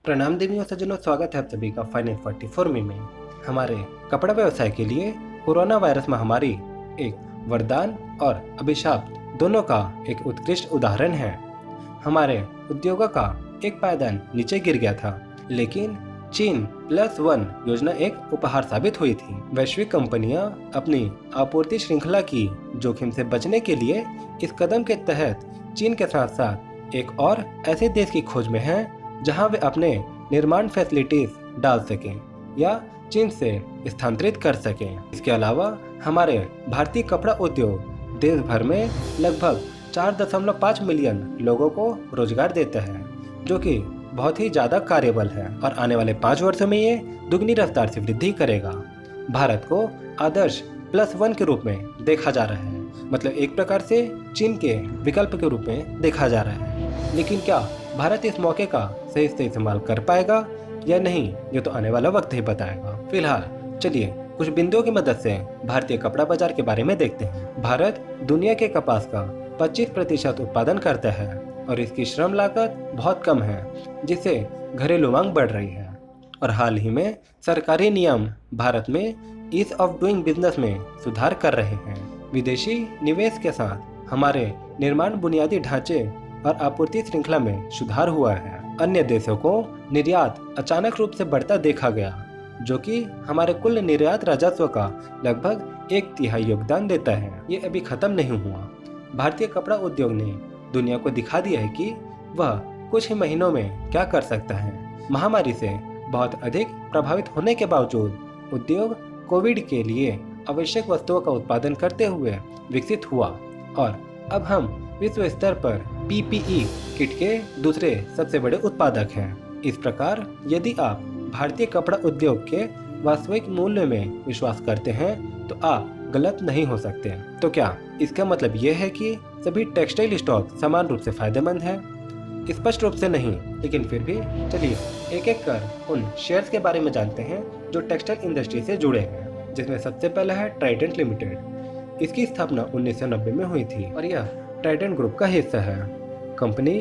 प्रणाम देवियों सज्जनों, स्वागत है आप सभी का फाइनल 44 में। हमारे कपड़ा व्यवसाय के लिए कोरोना वायरस महामारी एक वरदान और अभिशाप दोनों का एक उत्कृष्ट उदाहरण है। हमारे उद्योगों का एक पायदान नीचे गिर गया था, लेकिन चीन +1 योजना एक उपहार साबित हुई थी। वैश्विक कंपनियां अपनी आपूर्ति श्रृंखला की जोखिम से बचने के लिए इस कदम के तहत चीन के साथ साथ एक और ऐसे देश की खोज में हैं जहां वे अपने निर्माण फैसिलिटीज डाल सकें या चीन से स्थानांतरित कर सकें। इसके अलावा हमारे भारतीय कपड़ा उद्योग देश भर में लगभग 4.5 मिलियन लोगों को रोजगार देता है, जो कि बहुत ही ज़्यादा कार्यबल है और आने वाले 5 वर्षों में ये दुगनी रफ्तार से वृद्धि करेगा। भारत को आदर्श +1 के रूप में देखा जा रहा है, मतलब एक प्रकार से चीन के विकल्प के रूप में देखा जा रहा है। लेकिन क्या भारत इस मौके का सही से इस्तेमाल कर पाएगा या नहीं, ये तो आने वाला वक्त ही बताएगा। फिलहाल चलिए कुछ बिंदुओं की मदद से भारतीय कपड़ा बाजार के बारे में देखते हैं। भारत दुनिया के कपास का 25% उत्पादन करता है और इसकी श्रम लागत बहुत कम है, जिससे घरेलू मांग बढ़ रही है। और हाल ही में सरकारी नियम भारत में ईज ऑफ डूइंग बिजनेस में सुधार कर रहे हैं। विदेशी निवेश के साथ हमारे निर्माण बुनियादी ढांचे और आपूर्ति श्रृंखला में सुधार हुआ है। अन्य देशों को निर्यात अचानक रूप से बढ़ता देखा गया, जो कि हमारे कुल निर्यात राजस्व का लगभग 1/3 योगदान देता है। ये अभी खत्म नहीं हुआ। भारतीय कपड़ा उद्योग ने दुनिया को दिखा दिया है कि वह कुछ ही महीनों में क्या कर सकता है। महामारी से बहुत अधिक प्रभावित होने के बावजूद उद्योग कोविड के लिए आवश्यक वस्तुओं का उत्पादन करते हुए विकसित हुआ और अब हम विश्व स्तर पर PPE किट के दूसरे सबसे बड़े उत्पादक हैं। इस प्रकार यदि आप भारतीय कपड़ा उद्योग के वास्तविक मूल्य में विश्वास करते हैं तो आप गलत नहीं हो सकते। तो क्या इसका मतलब यह है कि सभी टेक्सटाइल स्टॉक समान रूप से फायदेमंद है? स्पष्ट रूप से नहीं, लेकिन फिर भी चलिए एक एक कर उन शेयर्स के बारे में जानते हैं जो टेक्सटाइल इंडस्ट्री से जुड़े हैं, जिसमें सबसे पहला है ट्राइडेंट लिमिटेड। इसकी स्थापना 1990 में हुई थी और यह ट्राइडेंट ग्रुप का हिस्सा है। कंपनी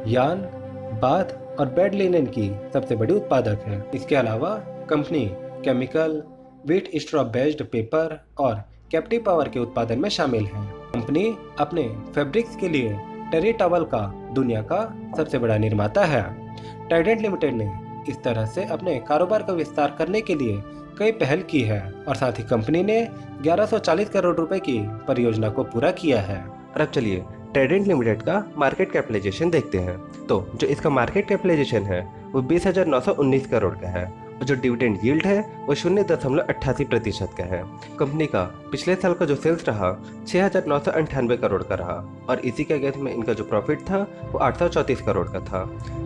यार्न, बाथ और बेड लिनेन की सबसे बड़ी उत्पादक है। इसके अलावा company chemical, wheat straw based paper और कैप्टिव पावर के उत्पादन में शामिल है। कंपनी अपने फैब्रिक्स के लिए टेरी टॉवल का दुनिया का सबसे बड़ा निर्माता है। ट्राइडेंट लिमिटेड ने इस तरह से अपने कारोबार का विस्तार करने के लिए कई पहल की है और साथ ही कंपनी ने 1140 करोड़ रुपए की परियोजना को पूरा किया है। और अब चलिए ट्राइडेंट लिमिटेड का मार्केट कैपिटलाइजेशन देखते हैं। तो जो इसका मार्केट कैपिटलाइजेशन है वो 20,919 करोड़ का है और जो डिविडेंड यील्ड है वो 0.88% का है। कंपनी का पिछले साल का जो सेल्स रहा 6,998 करोड़ का रहा और इसी के अगेंस्ट में इनका जो प्रॉफिट था वो 834 करोड़ का था।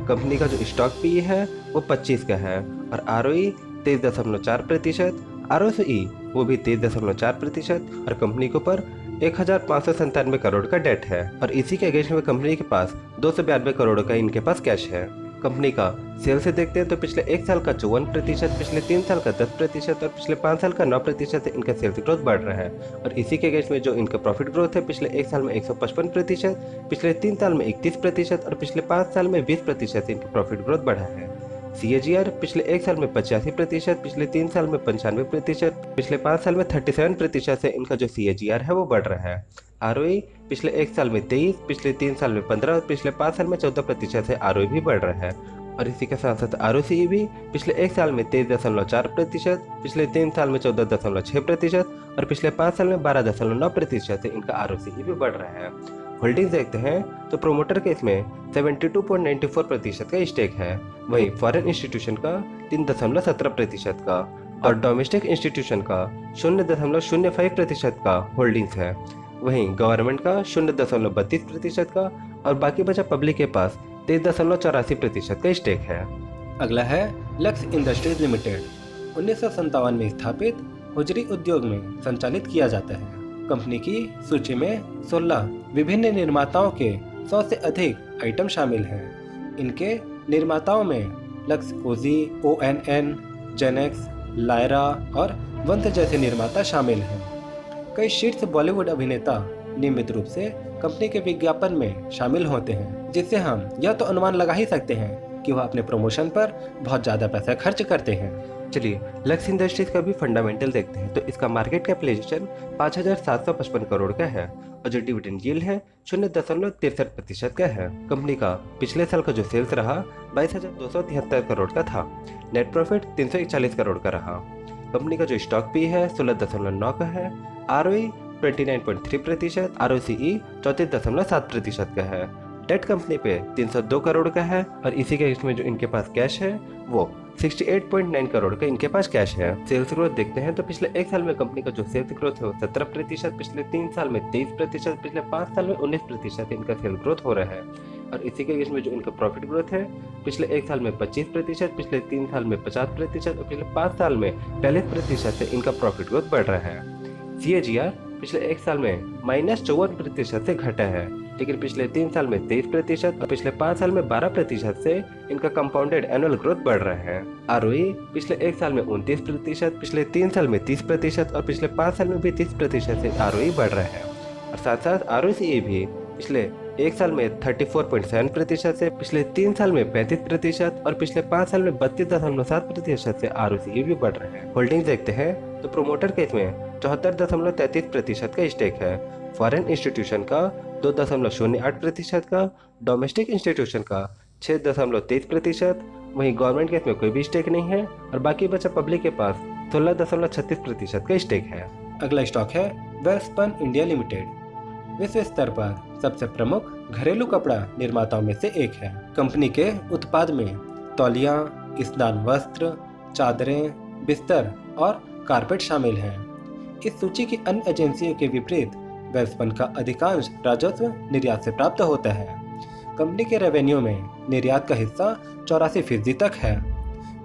कंपनी का जो स्टॉक पीई है वो 25 का है और ROE 23.4%, ROCE वो भी 23.4% और कंपनी के ऊपर 1,597 करोड़ का डेट है और इसी के अगेंस्ट में कंपनी के पास 292 करोड़ का इनके पास कैश है। कंपनी का सेल से देखते हैं तो पिछले 1 साल का 54%, पिछले 3 साल का 10% और पिछले 5 साल का 9% से इनका सेल्स ग्रोथ बढ़ रहा है और इसी के अगेंस्ट में जो इनका प्रॉफिट ग्रोथ है पिछले 1 साल में 155%, पिछले 3 साल में 31% और पिछले 5 साल में 20% से इनका प्रॉफिट ग्रोथ बढ़ा है। CAGR पिछले 1 साल में 85%, पिछले 3 साल में 95%, पिछले 5 साल में 37% से इनका जो CAGR है वो बढ़ रहा है। ROE पिछले 1 साल में 23%, पिछले 3 साल में 15% और पिछले 5 साल में 14% से ROE भी बढ़ रहा है और इसी के साथ साथ ROCE भी पिछले 1 साल में 23.4%, पिछले 3 साल में 14.6% और पिछले 5 साल में 12.9% से इनका ROCE भी बढ़ रहा है। होल्डिंग्स देखते हैं तो प्रोमोटर के इसमें 72.94% का स्टेक है, वहीं फॉरेन इंस्टीट्यूशन का 3.17% का और डोमेस्टिक इंस्टीट्यूशन का 0.05% का होल्डिंग्स है, वहीं गवर्नमेंट का 0.32% का और बाकी बचा पब्लिक के पास 23.84% का स्टेक है। अगला है लक्स इंडस्ट्रीज लिमिटेड। 1957 में स्थापित होजरी उद्योग में संचालित किया जाता है। कंपनी की सूची में 16 विभिन्न निर्माताओं के 100 से अधिक आइटम शामिल हैं। इनके निर्माताओं में Lux Cozi, ONN, Genex, Lyra और वंश जैसे निर्माता शामिल हैं। कई शीर्ष बॉलीवुड अभिनेता नियमित रूप से कंपनी के विज्ञापन में शामिल होते हैं, जिससे हम यह तो अनुमान लगा ही सकते हैं कि वह अपने प्रमोशन पर बहुत ज़्यादा पैसा खर्च करते हैं। चलिए लक्स इंडस्ट्रीज का भी फंडामेंटल देखते हैं। तो इसका मार्केट कैपिटलाइजेशन 5,755 करोड़ का है और जो डिविडेंड यील्ड है 0.63% का है। कंपनी का पिछले साल का जो सेल्स रहा 22,273 करोड़ का था। नेट प्रॉफिट 341 करोड़ का रहा। कंपनी का जो स्टॉक पी है 16.9 का है। ROE 29.3%, ROCE 34.7% का है। डेट कंपनी पे 302 करोड़ का है और इसी के इसमें जो इनके पास कैश है वो 68.9 करोड़ का इनके पास कैश है। सेल्स ग्रोथ देखते हैं तो पिछले एक साल में कंपनी का जो सेल्स ग्रोथ है वो 17%, पिछले 3 साल में 23%, पिछले 5 साल में 19% इनका सेल्स ग्रोथ हो रहा है। और इसी के इसमें जो इनका प्रॉफिट ग्रोथ है पिछले एक साल में 25%, पिछले 3 साल में 50% और पिछले 5 साल में 40% से इनका प्रॉफिट ग्रोथ बढ़ रहा है। CAGR पिछले एक साल में -54% से घटा है, लेकिन पिछले 3 साल में 23% और पिछले 5 साल में 12% से इनका कंपाउंडेड एनुअल ग्रोथ बढ़ रहा है। ROE पिछले एक साल में 29%, पिछले 3 साल में 30% और पिछले 5 साल में भी 30% से ROE बढ़ रहा है। और साथ साथ ROCE भी पिछले एक साल में 34.7% से, पिछले 3 साल में 35% और पिछले 5 साल में 32.7% से ROCE भी बढ़ रहे हैं। होल्डिंग्स देखते हैं तो प्रोमोटर के इसमें 74.33% का स्टेक है, फॉरेन इंस्टीट्यूशन का 2.08% का, डोमेस्टिक इंस्टीट्यूशन का 6.23%, वहीं गवर्नमेंट के इसमें कोई भी स्टेक नहीं है और बाकी बचा पब्लिक के पास 16.36% का स्टेक है। अगला स्टॉक है वेलस्पन इंडिया लिमिटेड। विश्व स्तर पर सबसे प्रमुख घरेलू कपड़ा निर्माताओं में से एक है। कंपनी के उत्पाद में तौलिया, स्नान वस्त्र, चादरें, बिस्तर और कारपेट शामिल हैं। इस सूची की अन्य एजेंसियों के विपरीत वेलस्पन का अधिकांश राजस्व निर्यात से प्राप्त होता है। कंपनी के रेवेन्यू में निर्यात का हिस्सा 84% तक है।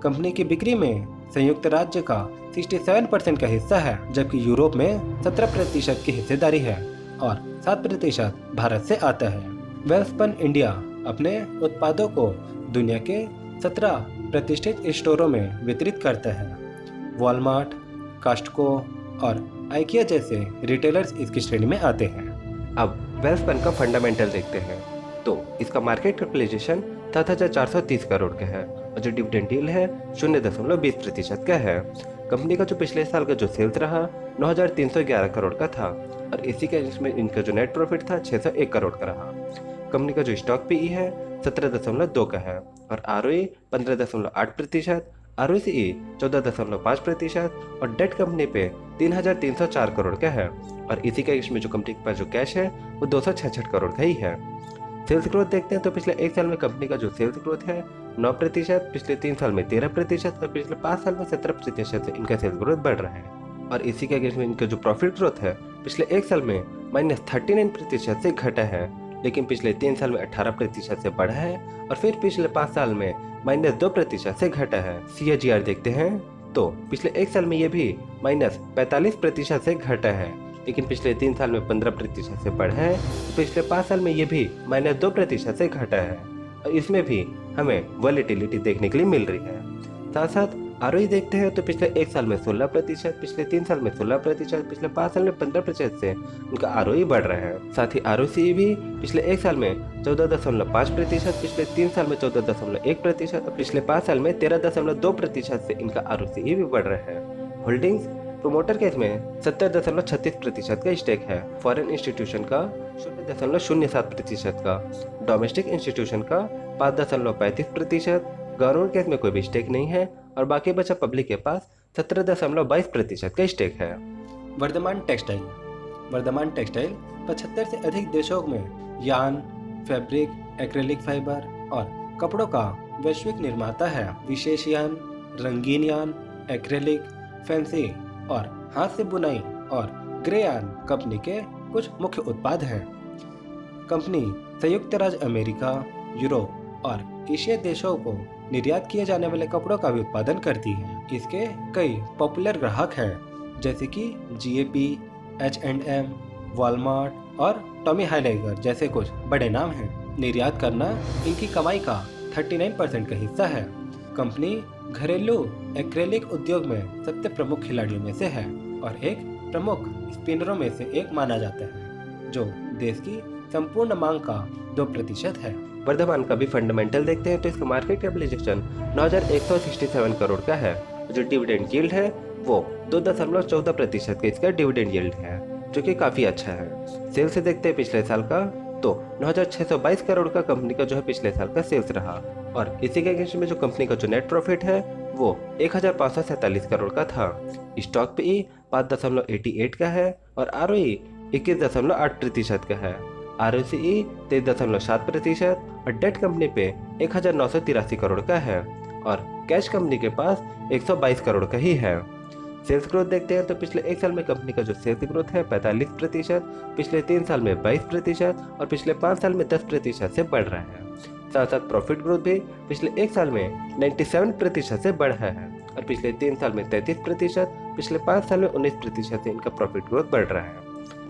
कंपनी की बिक्री में संयुक्त राज्य का 67% का हिस्सा है, जबकि यूरोप में 17% की हिस्सेदारी है और 7% भारत से आता है। वेलस्पन इंडिया अपने उत्पादों को दुनिया के 17 प्रतिष्ठित स्टोरों में वितरित करता है। वॉलमार्ट, कॉस्टको और आइकिया जैसे रिटेलर्स इसकी श्रेणी में आते हैं। अब वेलस्पन का फंडामेंटल देखते हैं तो इसका मार्केट कैपिटलाइजेशन 7,430 करोड़ का है और जो डिविडेंड यील्ड है 0.20% का है। कंपनी का जो पिछले साल का जो सेल्स रहा 9,311 करोड़ का था और इसी के इसमें इनका जो नेट प्रॉफिट था 601 करोड़ का रहा। कंपनी का जो स्टॉक पीई है 17.2 का है और ROE 15.8%, ROCE 14.5% और डेट कंपनी पे 3,304 करोड़ का है और इसी का इसमें जो कंपनी के पास जो कैश है वो 266 करोड़ का ही है। सेल्स ग्रोथ देखते हैं तो पिछले एक साल में कंपनी का जो सेल्स ग्रोथ है 9%, पिछले 3 साल में 13% और पिछले 5 साल में 17% से इनका सेल्स ग्रोथ बढ़ रहा है। और इसी के अगेंस्ट में इनका जो प्रॉफिट ग्रोथ है पिछले एक साल में -39% से घटा है, लेकिन पिछले 3 साल में 18% से बढ़ा है और फिर पिछले 5 साल में -2% से घटा है। CAGR देखते हैं तो पिछले एक साल में ये भी -45% से घटा है, लेकिन पिछले 3 साल में 15% से बढ़ा है, पिछले 5 साल में ये भी -2% से घटा है और इसमें भी हमें वॉलेटिलिटी देखने के लिए मिल रही है। साथ साथ ROE देखते हैं तो पिछले एक साल में 16%, पिछले 3 साल में 16%, पिछले 5 साल में 15% से उनका ROE बढ़ रहा है। साथ ही ROCE भी पिछले एक साल में 14.5%, पिछले 3 साल में 14.1% और पिछले 5 साल में 13.2% से इनका ROCE भी बढ़ रहा है। होल्डिंग्स प्रोमोटर केस में 70.36% का स्टेक है, फॉरेन इंस्टीट्यूशन का 0.07% का, डोमेस्टिक इंस्टीट्यूशन का 5.35%, गवर्नमेंट केस में कोई भी स्टेक नहीं है और बाकी बचा पब्लिक के पास 17.22% का स्टेक है। वर्धमान टेक्सटाइल 75 से अधिक देशों में यान, फैब्रिक, एक्रेलिक फाइबर और कपड़ों का वैश्विक निर्माता है। विशेष यान, रंगीन यान, एक्रेलिक, फैंसी और हाथ से बुनाई और ग्रे यान कंपनी के कुछ मुख्य उत्पाद हैं। कंपनी संयुक्त राज्य अमेरिका, यूरोप और एशिया देशों को निर्यात किए जाने वाले कपड़ों का भी उत्पादन करती है। इसके कई पॉपुलर ग्राहक हैं जैसे कि GAP, H&M, वॉलमार्ट और टॉमी हाइलाइगर जैसे कुछ बड़े नाम हैं। निर्यात करना इनकी कमाई का 39% का हिस्सा है। कंपनी घरेलू एक्रेलिक उद्योग में सबसे प्रमुख खिलाड़ियों में से है और एक प्रमुख स्पिनरों में से एक माना जाता है, जो देश की संपूर्ण मांग का 2% है। वर्धमान का भी फंडामेंटल देखते हैं तो इसका मार्केट कैपिटलाइजेशन 9,167 करोड़ का है। जो डिविडेंड यील्ड है वो 2.14% का इसका डिविडेंड यील्ड है, जो कि काफ़ी अच्छा है। सेल्स से देखते हैं पिछले साल का तो 9,622 करोड़ का कंपनी का जो है पिछले साल का सेल्स रहा, और इसी के अगेंस्ट में जो कंपनी का जो नेट प्रॉफिट है वो 1,547 करोड़ का था। स्टॉक पे 5.88 का है और ROE 21.8% का है। ROCE 23.7% और डेट कंपनी पे 1,983 करोड़ का है और कैश कंपनी के पास 122 करोड़ का ही है। सेल्स ग्रोथ देखते हैं तो पिछले एक साल में कंपनी का जो सेल्स ग्रोथ है 45%, पिछले 3 साल में 22% और पिछले 5 साल में 10% से बढ़ रहा है। साथ साथ प्रॉफिट ग्रोथ भी पिछले एक साल में 97% से बढ़ा है और पिछले 3 साल में 33%, पिछले 5 साल में 19% से इनका प्रॉफिट ग्रोथ बढ़ रहा है।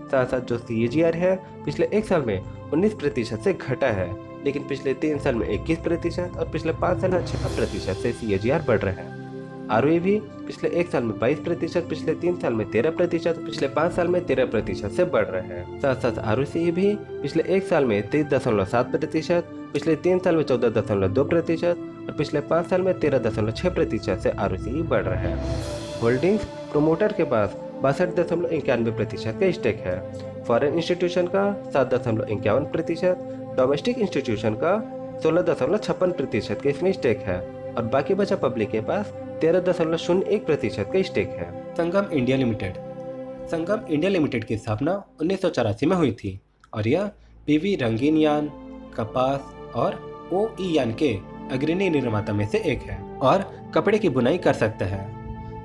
साथ साथ जो CAGR है पिछले एक साल में 19% से घटा है, लेकिन पिछले 3 साल में 21% और पिछले 5 साल में 6% से CAGR बढ़ रहा है। ROE भी पिछले एक साल में 22%, पिछले 3 साल में 13%, पिछले 5 साल में 13% से बढ़ रहा है। साथ साथ ROCE भी पिछले एक साल में 23.7%, पिछले 3 साल में 14.2% और पिछले 5 साल में 13.6% से ROCE बढ़ रहा है। होल्डिंग्स प्रोमोटर के पास 62.91% का स्टेक है, फॉरेन इंस्टीट्यूशन का 7.51%, डोमेस्टिक इंस्टीट्यूशन का 16.56% का इसमें स्टेक है और बाकी बचा पब्लिक के पास 13.01% का स्टेक है। संगम इंडिया लिमिटेड की स्थापना 1984 में हुई थी और यह PV रंगीन यान, कपास और OE यान के अग्रणी निर्माता में से एक है और कपड़े की बुनाई कर सकता है।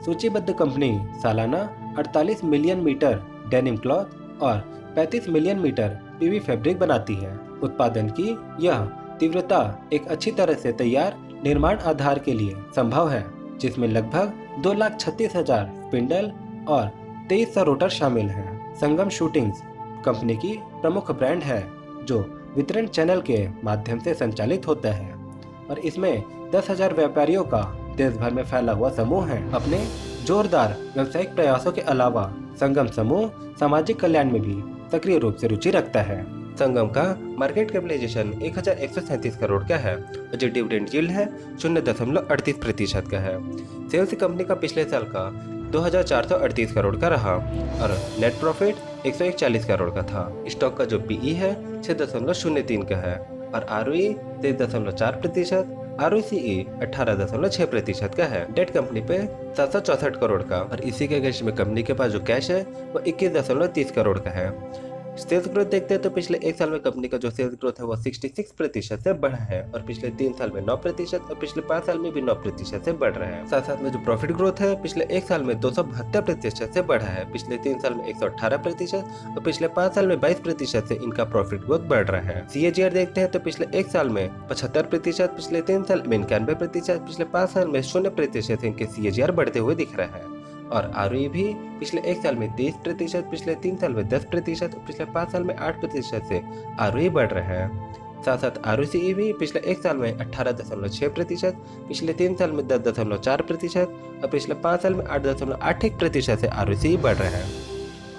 सूचीबद्ध कंपनी सालाना 48 मिलियन मीटर डेनिम क्लॉथ और 35 मिलियन मीटर PV फैब्रिक बनाती है। उत्पादन की यह तीव्रता एक अच्छी तरह से तैयार निर्माण आधार के लिए संभव है, जिसमें लगभग 2,36,000 स्पिंडल और 2300 रोटर शामिल हैं। संगम शूटिंग्स कंपनी की प्रमुख ब्रांड है जो वितरण चैनल के माध्यम से संचालित होता है और इसमें 10,000 व्यापारियों का देश भर में फैला हुआ समूह है। अपने जोरदार व्यावसायिक प्रयासों के अलावा संगम समूह सामाजिक कल्याण में भी सक्रिय रूप से रुचि रखता है। संगम का मार्केट कैपिटलाइजेशन 1,137 करोड़ का है और जो डिविडेंड यील्ड है 0.38% का है। सेल्स कंपनी का पिछले साल का 2,438 करोड़ का रहा और नेट प्रॉफिट 141 करोड़ का था। स्टॉक का जो PE है 6.03 का है और ROE 23.4%, ROCE 18.6% का है। डेट कंपनी पे 764 करोड़ का और इसी के अगेंस्ट में कंपनी के पास जो कैश है वो 21.30 करोड़ का है। सेल्स ग्रोथ देखते हैं तो पिछले एक साल में कंपनी का जो सेल्स ग्रोथ है वो 66% से बढ़ा है और पिछले 3 साल में 9% और पिछले 5 साल में भी 9% से बढ़ रहा है। साथ साथ में जो प्रॉफिट ग्रोथ है पिछले एक साल में 272% से बढ़ा है, पिछले 3 साल में 118% और पिछले 5 साल में 22% से इनका प्रॉफिट ग्रोथ बढ़ रहा है। CAGR देखते हैं तो पिछले एक साल में 75%, पिछले 3 साल में 91%, पिछले 5 साल में 0% से इनके CAGR बढ़ते हुए दिख रहा है और ROE भी पिछले एक साल में 23%, पिछले 3 साल में 10% और पिछले 5 साल में 8% से ROE बढ़ रहा है। साथ साथ ROCE भी पिछले एक साल में 18.6%, पिछले 3 साल में 10.4% और पिछले 5 साल में 8.81% से ROCE बढ़ रहा है।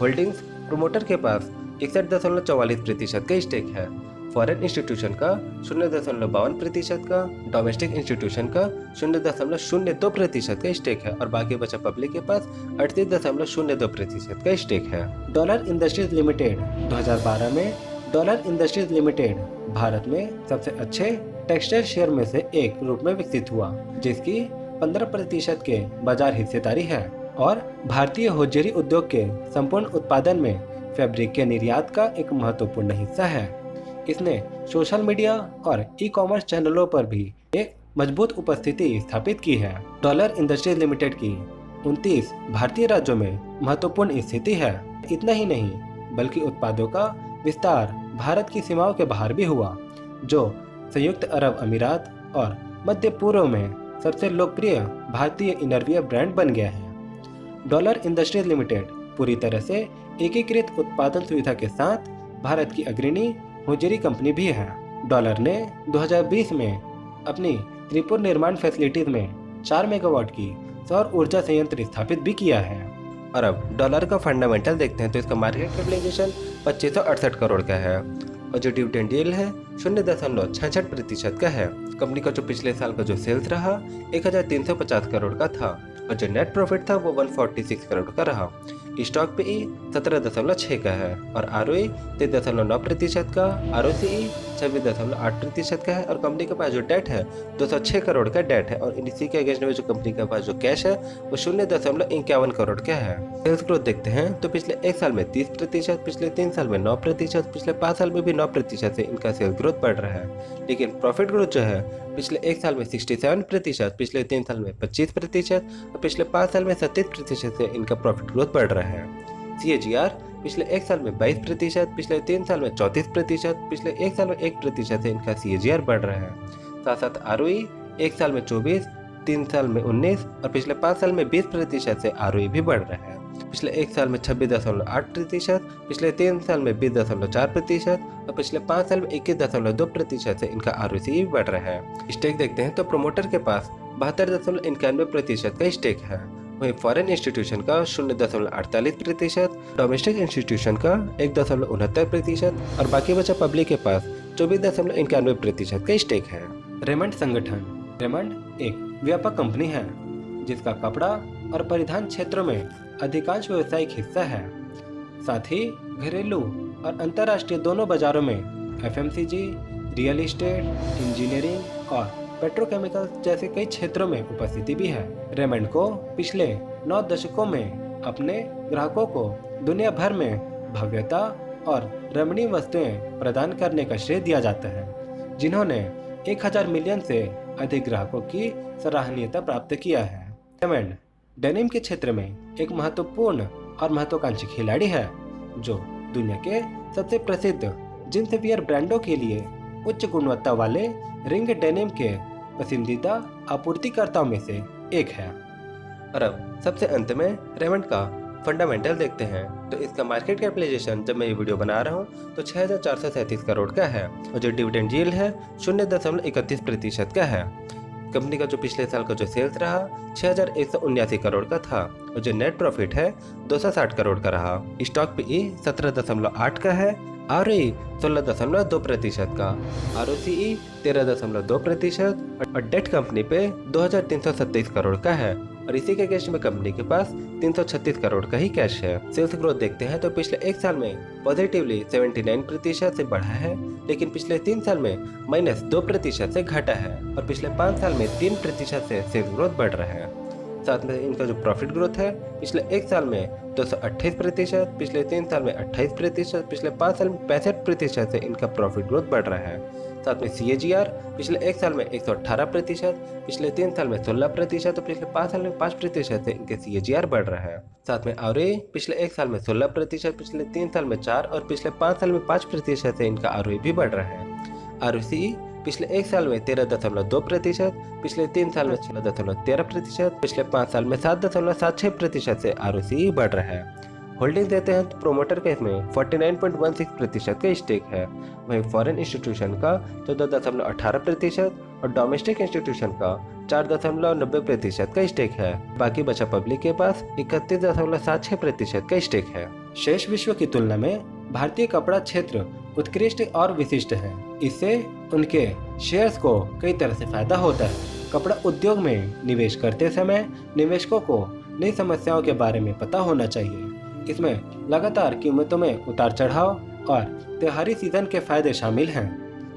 होल्डिंग्स प्रोमोटर के पास 61.44% का स्टेक है, फॉरेन इंस्टीट्यूशन का 0.52% का, डोमेस्टिक इंस्टीट्यूशन का 0.02% का स्टेक है और बाकी बचा पब्लिक के पास 38.02% का स्टेक है। डॉलर इंडस्ट्रीज लिमिटेड 2012 में डॉलर इंडस्ट्रीज लिमिटेड भारत में सबसे अच्छे टेक्सटाइल शेयर में से एक रूप में विकसित हुआ, जिसकी 15% के बाजार हिस्सेदारी है और भारतीय होजियरी उद्योग के संपूर्ण उत्पादन में फैब्रिक के निर्यात का एक महत्वपूर्ण हिस्सा है। इसने सोशल मीडिया और ई-कॉमर्स चैनलों पर भी एक मजबूत उपस्थिति स्थापित की है। डॉलर इंडस्ट्रीज लिमिटेड की 29 भारतीय राज्यों में महत्वपूर्ण स्थिति है। इतना ही नहीं बल्कि उत्पादों का विस्तार भारत की सीमाओं के बाहर भी हुआ, जो संयुक्त अरब अमीरात और मध्य पूर्व में सबसे लोकप्रिय भारतीय इनरवियर ब्रांड बन गया है। डॉलर इंडस्ट्रीज लिमिटेड पूरी तरह से एकीकृत उत्पादन सुविधा के साथ भारत की अग्रणी होजियरी कंपनी भी है। डॉलर ने 2020 में अपनी त्रिपुर निर्माण फैसिलिटीज में 4 मेगावाट की सौर ऊर्जा संयंत्र स्थापित भी किया है। और अब डॉलर का फंडामेंटल देखते हैं तो इसका मार्केट कैपिटलाइजेशन 2568 करोड़ का है और जो डिविडेंड यील्ड है 0.66% का है। कंपनी का जो पिछले साल का जो सेल्स रहा 1350 करोड़ का था और जो नेट प्रॉफिट था वो 146 करोड़ का रहा। स्टॉक पे 17.6 का है और ROE 3.9% का, ROCE 26.8% का है और कंपनी के पास जो डेट है 206 करोड़ का डेट है और इसी के अगेंस्ट में जो कंपनी के पास जो कैश है वो 0.51 करोड़ का है। सेल्स ग्रोथ देखते हैं तो पिछले एक साल में 30%, पिछले 3 साल में 9%, पिछले 5 साल में भी 9% से इनका सेल्स ग्रोथ बढ़ रहा है। लेकिन प्रॉफिट ग्रोथ जो है पिछले एक साल में 67%, पिछले 3 साल में 25% और पिछले 5 साल में 37% से इनका प्रॉफिट ग्रोथ बढ़ रहा है। CAGR पिछले एक साल में 22%, पिछले 3 साल में 34%, पिछले एक साल में 1% से इनका CAGR बढ़ रहा है। साथ साथ ROE एक साल में 24, 3 साल में 19 और पिछले 5 साल में 20% से ROE भी बढ़ रहा है। पिछले एक साल में 26.8%, पिछले 3 साल में 20.4% और पिछले 5 साल में 21.2% से इनका ROCE भी बढ़ रहा है। स्टेक देखते हैं तो प्रोमोटर के पास 72.91% का स्टेक है। वहीं फॉरेन इंस्टीट्यूशन का 0.48%, डोमेस्टिक इंस्टीट्यूशन का 1.69% और बाकी बचा पब्लिक के पास 24.91% का स्टेक है। रेमंड संगठन। रेमंड एक व्यापक कंपनी है जिसका कपड़ा और परिधान क्षेत्रों में अधिकांश व्यावसायिक हिस्सा है। साथ ही घरेलू और अंतर्राष्ट्रीय दोनों बाजारों में FMCG, रियल एस्टेट, इंजीनियरिंग और पेट्रोकेमिकल जैसे कई क्षेत्रों में उपस्थिति भी है। रेमंड को पिछले 9 दशकों में अपने ग्राहकों को दुनिया भर में भव्यता और रमणीय वस्तुएं प्रदान करने का श्रेय दिया जाता है, जिन्होंने 1000 मिलियन से अधिक ग्राहकों की सराहनीयता प्राप्त किया है। रेमंड डेनिम के क्षेत्र में एक महत्वपूर्ण और महत्वाकांक्षी खिलाड़ी है जो दुनिया के सबसे प्रसिद्ध जींस वियर ब्रांडों के लिए उच्च गुणवत्ता वाले रिंग डेनिम के पसंदीदा आपूर्तिकर्ताओं में से एक है। और अब सबसे अंत में रेमंड का फंडामेंटल देखते हैं तो इसका मार्केट कैपिटलाइजेशन जब मैं ये वीडियो बना रहा हूँ तो 6437 करोड़ का है और जो डिविडेंड यील्ड है 0.31% का है। कंपनी का जो पिछले साल का जो सेल्स रहा 6179 करोड़ का था और जो नेट प्रॉफिट है 260 करोड़ का रहा। स्टॉक पे 17.8 का है, ROE 16.2% का, ROCE 13.2% और डेट कंपनी पे 2327 करोड़ का है और इसी के अगेंस्ट में कंपनी के पास 336 करोड़ का ही कैश है। सेल्स ग्रोथ देखते हैं तो पिछले एक साल में पॉजिटिवली 79% से बढ़ा है, लेकिन पिछले 3 साल में -2% से घटा है और पिछले 5 साल में 3% से सेल्स ग्रोथ बढ़ रहा है। साथ में इनका जो प्रॉफिट ग्रोथ है पिछले एक साल में 228%, पिछले 3 साल में 28%, पिछले 5 साल में 65% से इनका प्रॉफिट ग्रोथ बढ़ रहा है। साथ में CAGR पिछले एक साल में 118%, पिछले 3 साल में 16% और पिछले 5 साल में 5% से इनके CAGR बढ़ रहा है। साथ में ROE पिछले एक साल में 16%, पिछले 3 साल में 4 और पिछले 5 साल में 5% से इनका ROE भी बढ़ रहा है। ROCE पिछले एक साल में 13.2%, पिछले 3 साल में 16.13%, पिछले 5 साल में 7.76% से ROCE बढ़ रहा है। होल्डिंग देते हैं तो प्रोमोटर के इसमें 49.16% का स्टेक है। वहीं फॉरेन इंस्टीट्यूशन का 14.18% और डोमेस्टिक इंस्टीट्यूशन का 4.90% का स्टेक है। बाकी बचा पब्लिक के पास 31.76% का स्टेक है। शेष विश्व की तुलना में भारतीय कपड़ा क्षेत्र उत्कृष्ट और विशिष्ट है। इससे उनके शेयर्स को कई तरह से फायदा होता है। कपड़ा उद्योग में निवेश करते समय निवेशकों को नई समस्याओं के बारे में पता होना चाहिए। इसमें लगातार कीमतों में उतार चढ़ाव और त्योहारी सीजन के फायदे शामिल हैं।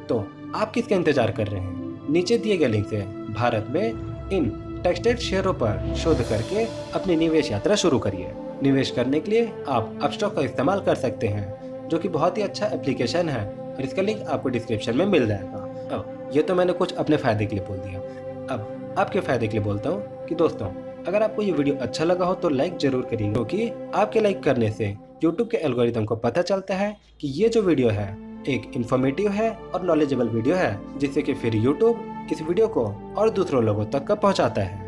तो आप किसका इंतजार कर रहे हैं? नीचे दिए गए लिंक से भारत में इन टेक्सटाइल शेयरों पर शोध करके अपनी निवेश यात्रा शुरू करिए। निवेश करने के लिए आप अपस्टॉक का इस्तेमाल कर सकते हैं, जो कि बहुत ही अच्छा एप्लीकेशन है और इसका लिंक आपको डिस्क्रिप्शन में मिल जाएगा। अब ये तो मैंने कुछ अपने फायदे के लिए बोल दिया, अब आपके फायदे के लिए बोलता हूँ कि दोस्तों अगर आपको ये वीडियो अच्छा लगा हो तो लाइक जरूर करिए, क्योंकि आपके लाइक करने से YouTube के एल्गोरिथम को पता चलता है कि ये जो वीडियो है एक इन्फॉर्मेटिव है और नॉलेजेबल वीडियो है, जिससे कि फिर YouTube इस वीडियो को और दूसरों लोगों तक का पहुंचाता है।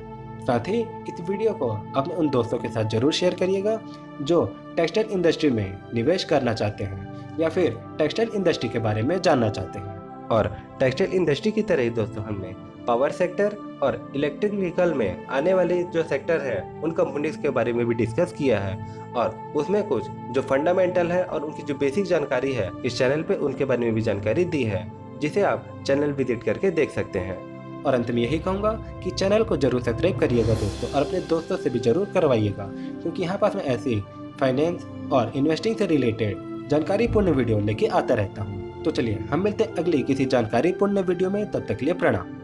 साथ ही इस वीडियो को अपने उन दोस्तों के साथ जरूर शेयर करिएगा जो टेक्सटाइल इंडस्ट्री में निवेश करना चाहते हैं या फिर टेक्सटाइल इंडस्ट्री के बारे में जानना चाहते हैं। और टेक्सटाइल इंडस्ट्री की तरह ही दोस्तों हमने पावर सेक्टर और इलेक्ट्रिक व्हीकल में आने वाले जो सेक्टर है उन कंपनीज के बारे में भी डिस्कस किया है, और उसमें कुछ जो फंडामेंटल है और उनकी जो बेसिक जानकारी है इस चैनल पे उनके बारे में भी जानकारी दी है, जिसे आप चैनल विजिट करके देख सकते हैं। और अंत में यही कहूँगा कि चैनल को जरूर सब्सक्राइब करिएगा दोस्तों, और अपने दोस्तों से भी जरूर करवाइएगा, क्योंकि यहाँ पास मैं ऐसी फाइनेंस और इन्वेस्टिंग से रिलेटेड जानकारीपूर्ण वीडियो लेके आता रहता हूँ। तो चलिए हम मिलते हैं अगली किसी जानकारीपूर्ण वीडियो में, तब तक के लिए प्रणाम।